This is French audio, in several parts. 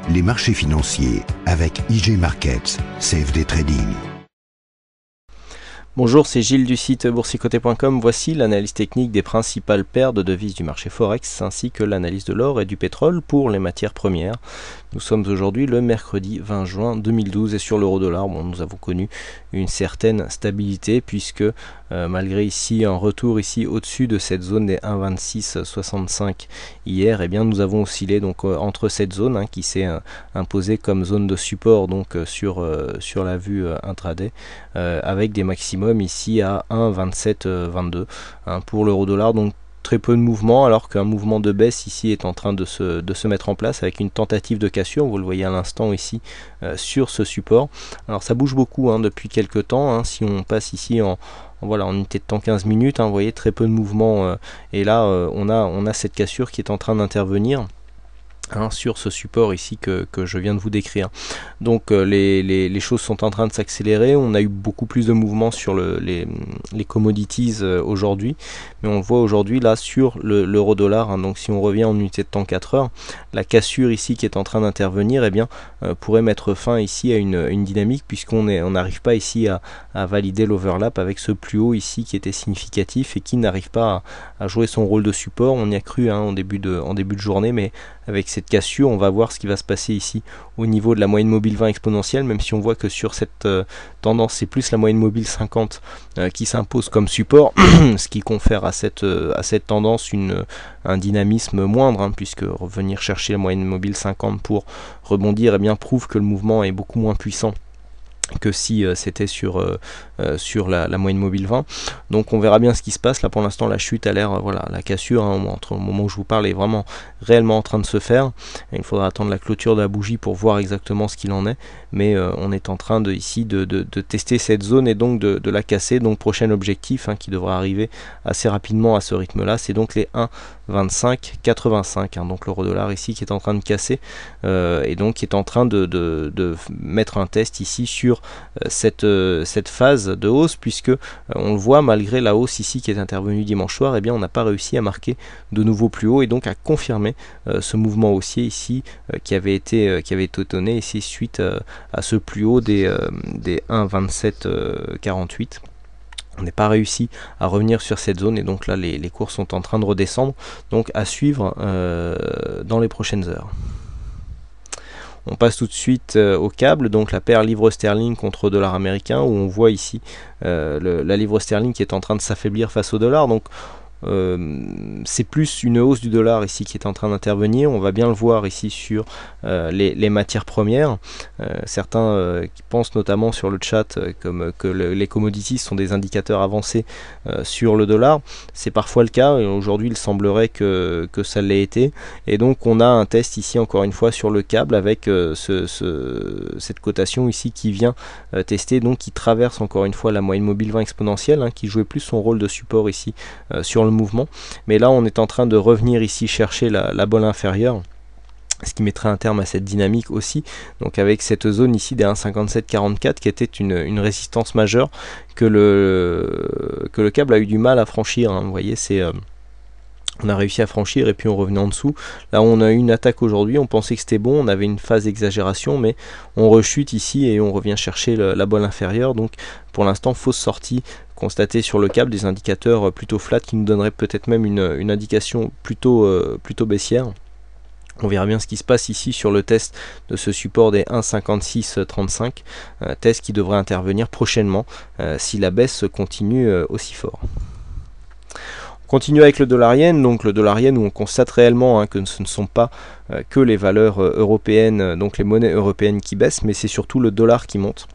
les marchés financiers avec IG Markets, CFD Trading. Bonjour, c'est Gilles du site boursicoté.com. Voici l'analyse technique des principales paires de devises du marché Forex ainsi que l'analyse de l'or et du pétrole pour les matières premières. Nous sommes aujourd'hui le mercredi 20 juin 2012 et sur l'euro-dollar, nous avons connu une certaine stabilité puisque malgré ici un retour ici au-dessus de cette zone des 1,2665 hier, nous avons oscillé donc entre cette zone qui s'est imposée comme zone de support donc sur la vue intraday avec des maximums ici à 1,2722 pour l'euro-dollar. Donc très peu de mouvement, alors qu'un mouvement de baisse ici est en train de se mettre en place avec une tentative de cassure, vous le voyez à l'instant ici sur ce support. Alors ça bouge beaucoup depuis quelques temps, si on passe ici en unité de temps 15 minutes, vous voyez très peu de mouvement et là on a cette cassure qui est en train d'intervenir sur ce support ici que je viens de vous décrire. Donc les choses sont en train de s'accélérer. On a eu beaucoup plus de mouvements sur les commodities aujourd'hui, mais on le voit aujourd'hui là sur l'euro dollar. Donc si on revient en unité de temps 4 heures, la cassure ici qui est en train d'intervenir pourrait mettre fin ici à une dynamique, puisqu'on n'arrive pas ici à valider l'overlap avec ce plus haut ici qui était significatif et qui n'arrive pas à jouer son rôle de support. On y a cru en début de journée, mais avec cette cassure, on va voir ce qui va se passer ici au niveau de la moyenne mobile 20 exponentielle, même si on voit que sur cette tendance, c'est plus la moyenne mobile 50 qui s'impose comme support, ce qui confère à cette tendance un dynamisme moindre, puisque revenir chercher la moyenne mobile 50 pour rebondir prouve que le mouvement est beaucoup moins puissant que si c'était sur la moyenne mobile 20. Donc on verra bien ce qui se passe. Là pour l'instant la chute a l'air, la cassure entre le moment où je vous parle est vraiment réellement en train de se faire. Et il faudra attendre la clôture de la bougie pour voir exactement ce qu'il en est, mais on est en train de tester cette zone et donc de la casser. Donc prochain objectif qui devra arriver assez rapidement à ce rythme là, c'est donc les 1,2585, donc l'euro dollar ici qui est en train de casser et donc qui est en train de mettre un test ici sur cette phase de hausse, puisque on le voit, malgré la hausse ici qui est intervenue dimanche soir, on n'a pas réussi à marquer de nouveau plus haut et donc à confirmer ce mouvement haussier ici qui avait été donné ici suite à ce plus haut des 1,2748. On n'est pas réussi à revenir sur cette zone et donc là les cours sont en train de redescendre, donc à suivre dans les prochaines heures. On passe tout de suite au câble, donc la paire livre sterling contre dollar américain, où on voit ici la livre sterling qui est en train de s'affaiblir face au dollar. Donc c'est plus une hausse du dollar ici qui est en train d'intervenir. On va bien le voir ici sur les matières premières. Certains qui pensent notamment sur le chat que les commodities sont des indicateurs avancés sur le dollar. C'est parfois le cas et aujourd'hui il semblerait que ça l'ait été. Et donc on a un test ici encore une fois sur le câble avec cette cotation ici qui vient tester, donc qui traverse encore une fois la moyenne mobile 20 exponentielle, qui jouait plus son rôle de support ici sur le mouvement, mais là on est en train de revenir ici chercher la bolle inférieure, ce qui mettrait un terme à cette dynamique aussi, donc avec cette zone ici des 1,5744 qui était une résistance majeure que le câble a eu du mal à franchir, vous voyez, on a réussi à franchir et puis on revenait en dessous. Là on a eu une attaque aujourd'hui, on pensait que c'était bon, on avait une phase d'exagération, mais on rechute ici et on revient chercher la bolle inférieure. Donc pour l'instant fausse sortie constatée sur le câble, des indicateurs plutôt flat qui nous donneraient peut-être même une indication plutôt baissière. On verra bien ce qui se passe ici sur le test de ce support des 1,5635, test qui devrait intervenir prochainement si la baisse continue aussi fort. On continue avec le dollar yen, donc le dollar yen où on constate réellement que ce ne sont pas que les valeurs européennes, donc les monnaies européennes qui baissent, mais c'est surtout le dollar qui monte,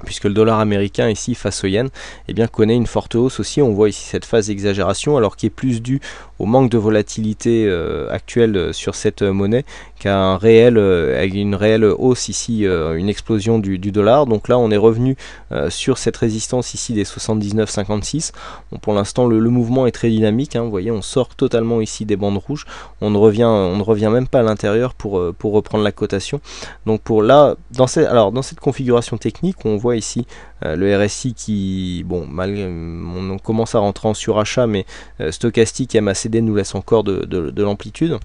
puisque le dollar américain ici face au yen connaît une forte hausse aussi. On voit ici cette phase d'exagération, alors qui est plus due au manque de volatilité actuelle sur cette monnaie qu'à une réelle hausse ici, une explosion du dollar. Donc là on est revenu sur cette résistance ici des 79,56. Bon, pour l'instant le mouvement est très dynamique, vous voyez, on sort totalement ici des bandes rouges, on ne revient même pas à l'intérieur pour reprendre la cotation. Donc dans cette configuration technique, on voit ici le RSI qui, on commence à rentrer en surachat, mais stochastique et MACD nous laisse encore de l'amplitude.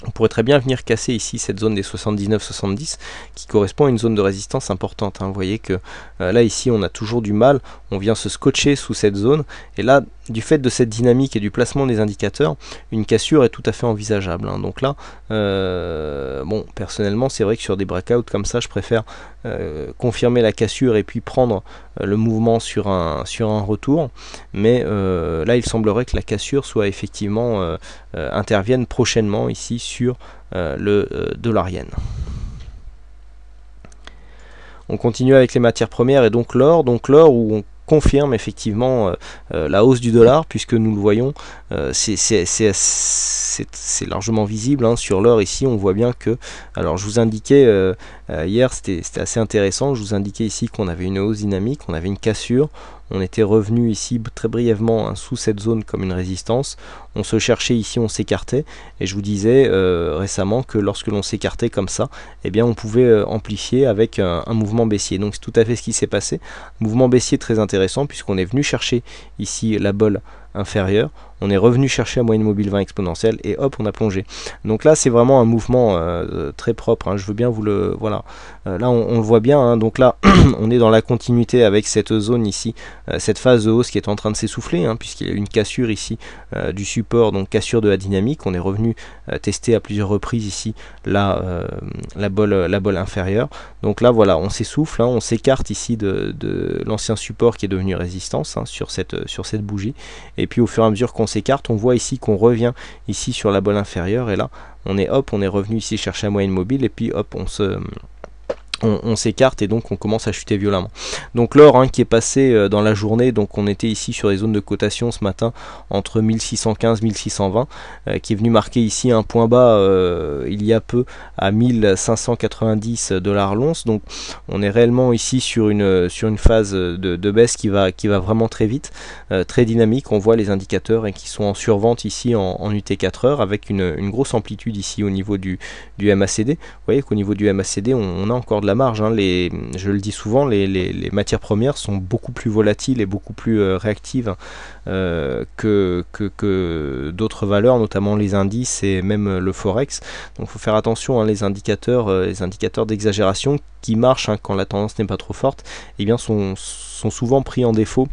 On pourrait très bien venir casser ici cette zone des 79-70 qui correspond à une zone de résistance importante. Vous voyez que là ici on a toujours du mal, on vient se scotcher sous cette zone et là du fait de cette dynamique et du placement des indicateurs, une cassure est tout à fait envisageable. Donc là, bon, personnellement c'est vrai que sur des breakouts comme ça je préfère confirmer la cassure et puis prendre le mouvement sur un retour, mais là il semblerait que la cassure soit effectivement intervienne prochainement ici sur le dollar yen. On continue avec les matières premières et donc l'or où on confirme effectivement la hausse du dollar, puisque nous le voyons, c'est largement visible sur l'or. Ici on voit bien que, alors je vous indiquais hier, c'était assez intéressant, je vous indiquais ici qu'on avait une hausse dynamique, on avait une cassure, on était revenu ici très brièvement sous cette zone comme une résistance, on se cherchait ici, on s'écartait, et je vous disais récemment que lorsque l'on s'écartait comme ça, eh bien on pouvait amplifier avec un mouvement baissier. Donc c'est tout à fait ce qui s'est passé, mouvement baissier très intéressant puisqu'on est venu chercher ici la bolle inférieure, on est revenu chercher la moyenne mobile 20 exponentielle et hop on a plongé. Donc là c'est vraiment un mouvement très propre, je veux bien vous le, voilà, là on le voit bien, donc là on est dans la continuité avec cette zone ici, cette phase de hausse qui est en train de s'essouffler, puisqu'il y a une cassure ici du support, donc cassure de la dynamique, on est revenu tester à plusieurs reprises ici la bolle inférieure, donc là voilà on s'essouffle, on s'écarte ici de l'ancien support qui est devenu résistance sur cette bougie, et puis au fur et à mesure qu'on s'écarte, on voit ici qu'on revient ici sur la bolle inférieure, et là on est revenu ici chercher la moyenne mobile, et puis hop on s'écarte et donc on commence à chuter violemment. Donc l'or qui est passé dans la journée, donc on était ici sur les zones de cotation ce matin entre 1615 1620, qui est venu marquer ici un point bas il y a peu à 1590 $ l'once. Donc on est réellement ici sur une phase de baisse qui va vraiment très vite, très dynamique. On voit les indicateurs qui sont en survente ici en UT4 heures avec une grosse amplitude ici au niveau du MACD. Vous voyez qu'au niveau du MACD on a encore de la marge, je le dis souvent, les matières premières sont beaucoup plus volatiles et beaucoup plus réactives que d'autres valeurs, notamment les indices et même le forex. Donc il faut faire attention, les indicateurs d'exagération qui marchent quand la tendance n'est pas trop forte, sont souvent pris en défaut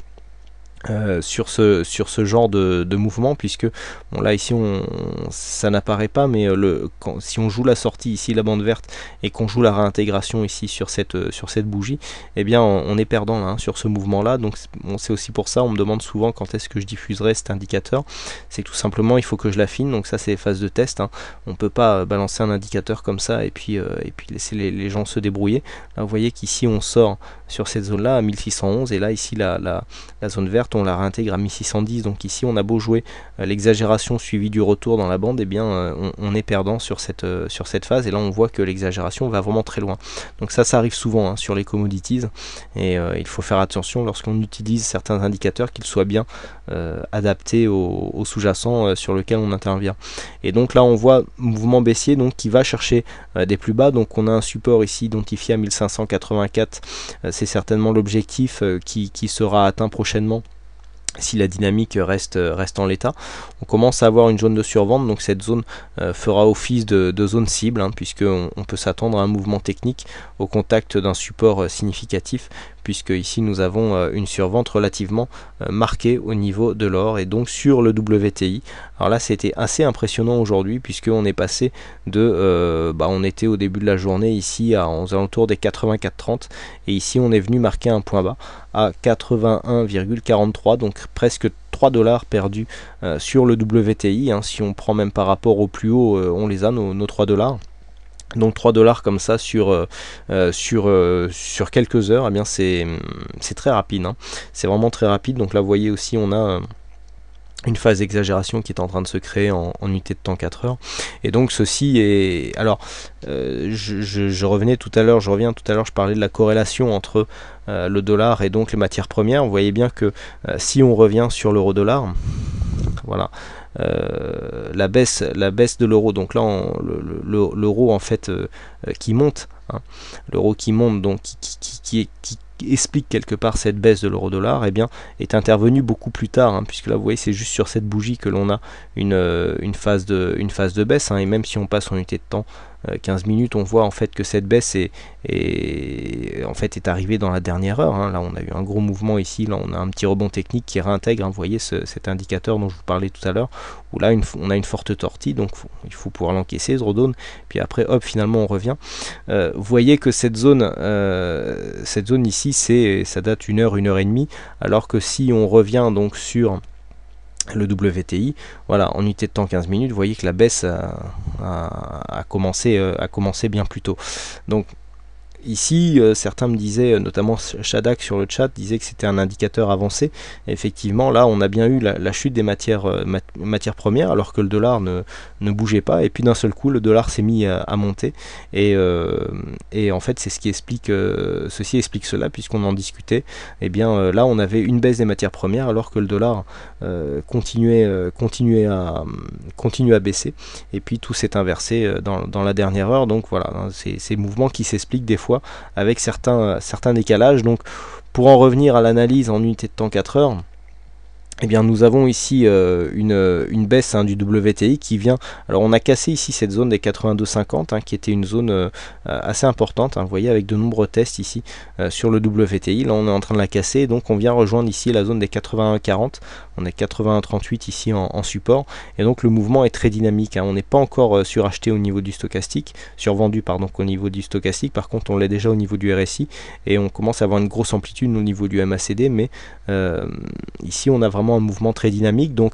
sur ce genre de mouvement, puisque bon, là ici ça n'apparaît pas, mais si on joue la sortie ici, la bande verte, et qu'on joue la réintégration ici sur cette bougie, on est perdant sur ce mouvement là. Donc c'est aussi pour ça on me demande souvent quand est-ce que je diffuserai cet indicateur. C'est tout simplement il faut que je l'affine, donc ça c'est les phases de test, on peut pas balancer un indicateur comme ça et puis laisser les gens se débrouiller. Là vous voyez qu'ici on sort sur cette zone là à 1611, et là ici la zone verte on la réintègre à 1610, donc ici on a beau jouer l'exagération suivie du retour dans la bande, on est perdant sur cette phase, et là on voit que l'exagération va vraiment très loin. Donc ça arrive souvent sur les commodities, et il faut faire attention lorsqu'on utilise certains indicateurs qu'ils soient bien adaptés au sous-jacent sur lequel on intervient. Et donc là on voit mouvement baissier donc qui va chercher des plus bas, donc on a un support ici identifié à 1584, c'est certainement l'objectif qui sera atteint prochainement si la dynamique reste en l'état. On commence à avoir une zone de survente, donc cette zone fera office de zone cible, puisque on peut s'attendre à un mouvement technique au contact d'un support significatif, puisque ici nous avons une survente relativement marquée au niveau de l'or et donc sur le WTI. Alors là c'était assez impressionnant aujourd'hui, puisqu'on est passé on était au début de la journée ici aux alentours des 84,30, et ici on est venu marquer un point bas à 81,43, donc presque 3 $ perdus sur le WTI. Si on prend même par rapport au plus haut, on les a nos 3 $. Donc 3 $ comme ça sur quelques heures, c'est très rapide, c'est vraiment très rapide. Donc là vous voyez aussi on a une phase d'exagération qui est en train de se créer en unité de temps 4 heures, et donc ceci est, alors je reviens tout à l'heure, je parlais de la corrélation entre le dollar et donc les matières premières. Vous voyez bien que si on revient sur l'euro dollar, voilà, la baisse de l'euro, donc là l'euro en fait qui monte, l'euro qui monte, donc qui explique quelque part cette baisse de l'euro-dollar, eh bien, est intervenue beaucoup plus tard, hein, puisque là vous voyez c'est juste sur cette bougie que l'on a une phase de baisse, hein, et même si on passe en unité de temps 15 minutes, on voit en fait que cette baisse est arrivée dans la dernière heure, hein. Là on a eu un gros mouvement ici, là on a un petit rebond technique qui réintègre, hein, vous voyez cet indicateur dont je vous parlais tout à l'heure, où là on a une forte tortille, donc il faut pouvoir l'encaisser, ce drawdown, puis après hop, finalement on revient. Vous voyez que cette zone ici, ça date 1 heure, 1 heure et demie, alors que si on revient donc sur le WTI, voilà, en unité de temps 15 minutes, vous voyez que la baisse a commencé bien plus tôt. Donc ici, certains me disaient, notamment Shadak sur le chat, disait que c'était un indicateur avancé. Et effectivement, là, on a bien eu la chute des matières premières, alors que le dollar ne bougeait pas. Et puis d'un seul coup, le dollar s'est mis à monter. Et en fait, c'est ce qui explique, ceci explique cela, puisqu'on en discutait. Et bien là, on avait une baisse des matières premières, alors que le dollar continuait à baisser. Et puis tout s'est inversé dans la dernière heure. Donc voilà, hein, c'est ces mouvements qui s'expliquent des fois avec certains décalages. Donc pour en revenir à l'analyse en unité de temps 4 heures, eh bien nous avons ici une baisse, hein, du WTI qui vient, alors on a cassé ici cette zone des 82,50, hein, qui était une zone assez importante, hein, vous voyez, avec de nombreux tests ici sur le WTI. Là on est en train de la casser, donc on vient rejoindre ici la zone des 81,40, on est 81,38 ici en support, et donc le mouvement est très dynamique, hein. On n'est pas encore suracheté au niveau du stochastique, survendu pardon au niveau du stochastique, par contre on l'est déjà au niveau du RSI, et on commence à avoir une grosse amplitude au niveau du MACD, mais ici on a vraiment un mouvement très dynamique, donc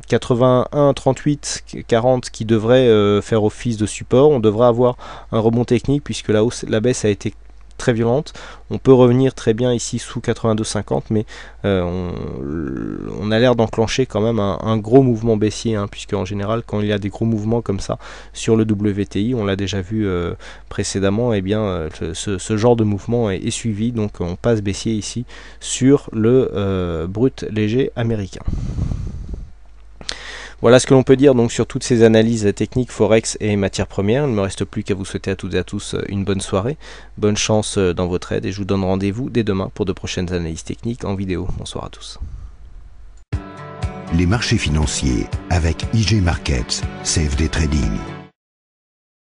81, 38, 40 qui devrait faire office de support. On devrait avoir un rebond technique puisque la baisse a été très violente. On peut revenir très bien ici sous 82,50, mais on a l'air d'enclencher quand même un gros mouvement baissier, hein, puisque en général quand il y a des gros mouvements comme ça sur le WTI, on l'a déjà vu précédemment, et bien ce genre de mouvement est suivi, donc on passe baissier ici sur le brut léger américain. Voilà ce que l'on peut dire donc sur toutes ces analyses techniques forex et matières premières. Il ne me reste plus qu'à vous souhaiter à toutes et à tous une bonne soirée, bonne chance dans vos trades, et je vous donne rendez-vous dès demain pour de prochaines analyses techniques en vidéo. Bonsoir à tous. Les marchés financiers avec IG Markets, CFD Trading.